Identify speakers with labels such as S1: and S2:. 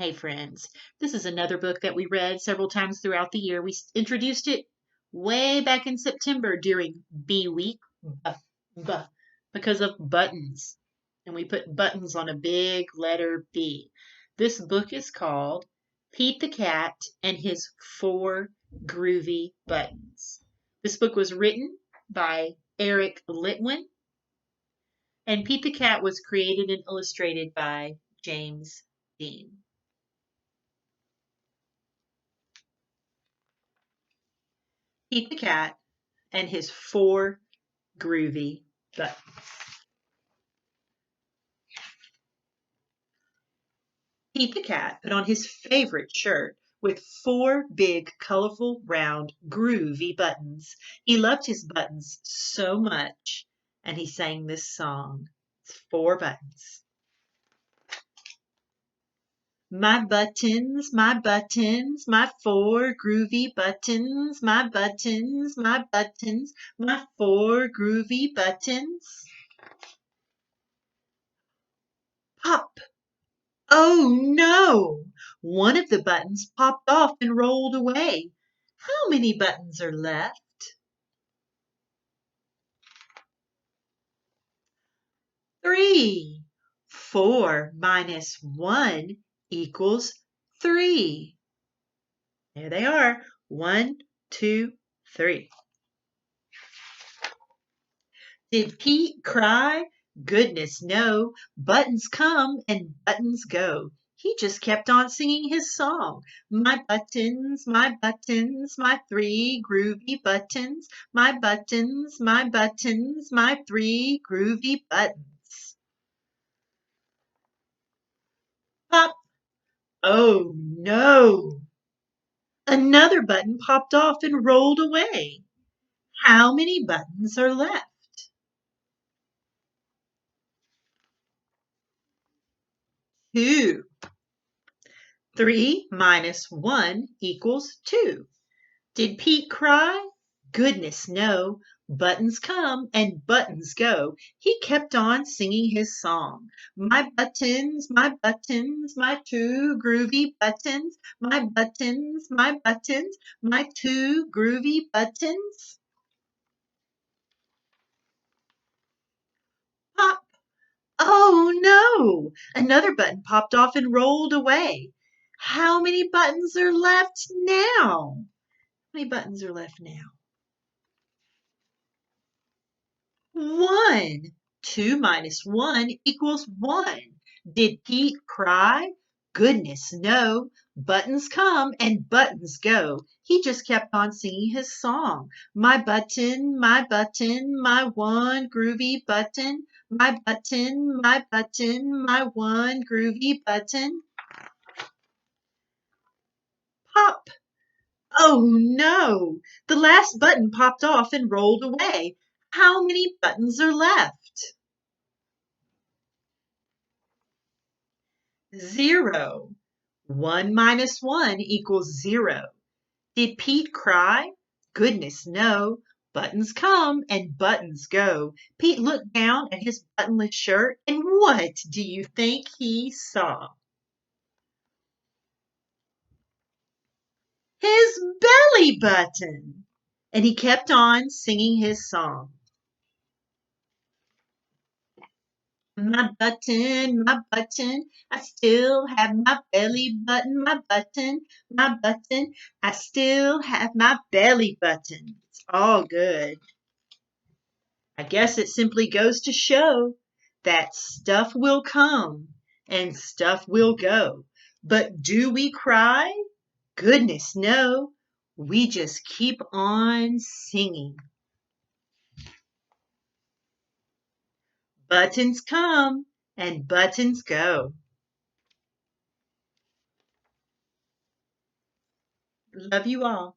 S1: Hey friends, this is another book that we read several times throughout the year. We introduced it way back in September during B week buh, because of buttons. And we put buttons on a big letter B. This book is called Pete the Cat and His Four Groovy Buttons. This book was written by Eric Litwin, and Pete the Cat was created and illustrated by James Dean. Pete the Cat and his four groovy buttons. Pete the Cat put on his favorite shirt with four big, colorful, round, groovy buttons. He loved his buttons so much, and he sang this song. It's four buttons. My buttons, my buttons, my four groovy buttons, my buttons, my buttons, my four groovy buttons. Pop! Oh no! One of the buttons popped off and rolled away. How many buttons are left? 3. 4 minus 1 equals 3. There they are. 1, 2, 3. Did Pete cry? Goodness no. Buttons come and buttons go. He just kept on singing his song. My buttons, my three groovy buttons. My buttons, my three groovy buttons. Pop! Oh no! Another button popped off and rolled away. How many buttons are left? 2. 3 minus 1 equals 2. Did Pete cry? Goodness no. Buttons come and buttons go. He kept on singing his song. My buttons, my two groovy buttons. My buttons, my two groovy buttons. Pop! Oh no! Another button popped off and rolled away. How many buttons are left now? How many buttons are left now? 1. 2 minus 1 equals 1. Did Pete cry? Goodness no. Buttons come and buttons go. He just kept on singing his song. My button, my one groovy button. My button, my one groovy button. Pop! Oh no! The last button popped off and rolled away. How many buttons are left? 0. 1 minus 1 equals 0. Did Pete cry? Goodness no. Buttons come and buttons go. Pete looked down at his buttonless shirt, and what do you think he saw? His belly button! And he kept on singing his song. My button, I still have my belly button, my button, I still have my belly button. It's all good. I guess it simply goes to show that stuff will come and stuff will go. But do we cry? Goodness no. We just keep on singing. Buttons come and buttons go. Love you all.